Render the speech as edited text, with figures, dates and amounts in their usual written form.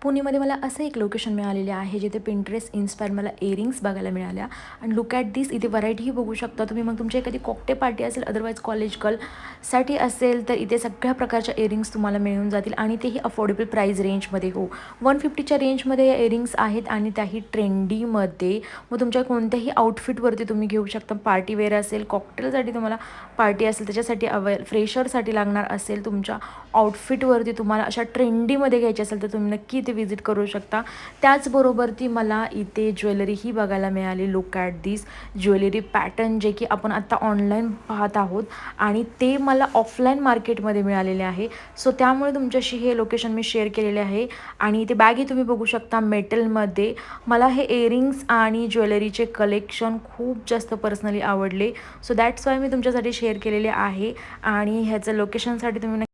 पुणेमध्ये मला असं एक लोकेशन मिळालेले आहे जिथे पिंटरेस्ट इन्स्पायर मला इयरिंग्स बघायला मिळाल्या. आणि लुक ॲट दिस, इथे व्हरायटीही बघू शकता तुम्ही. मग तुमची एखादी कॉकटेल पार्टी असेल, अदरवाईज कॉलेज गर्लसाठी असेल, तर इथे सगळ्या प्रकारच्या इयरिंग्स तुम्हाला मिळून जातील आणि तेही अफोर्डेबल प्राईस रेंजमध्ये. हो, 150च्या रेंजमध्ये या इयरिंग्स आहेत आणि त्याही ट्रेंडीमध्ये. मग तुमच्या कोणत्याही आउटफिटवरती तुम्ही घेऊ शकता. पार्टी वेअर असेल, कॉकटेलसाठी तुम्हाला पार्टी असेल त्याच्यासाठी फ्रेशरसाठी लागणार असेल, तुमच्या आउटफिटवरती तुम्हाला अशा ट्रेंडीमध्ये घ्यायची असेल तर तुम्ही नक्की इथे विजिट करू शकता. त्याचबरोबर ती मला इथे ज्वेलरीही बघायला मिळाली. Look at this jewellery pattern, जे की आपण आत्ता ऑनलाईन पाहत आहोत आणि ते मला ऑफलाईन मार्केटमध्ये मिळालेले आहे. सो त्यामुळे तुमच्याशी हे लोकेशन मी शेअर केलेले आहे. आणि इथे बॅगही तुम्ही बघू शकता मेटलमध्ये. मला हे इयरिंग्स आणि ज्वेलरीचे कलेक्शन खूप जास्त पर्सनली आवडले. सो दॅट्स वाय मी तुमच्यासाठी शेअर केलेले आहे. आणि ह्याचं लोकेशनसाठी तुम्ही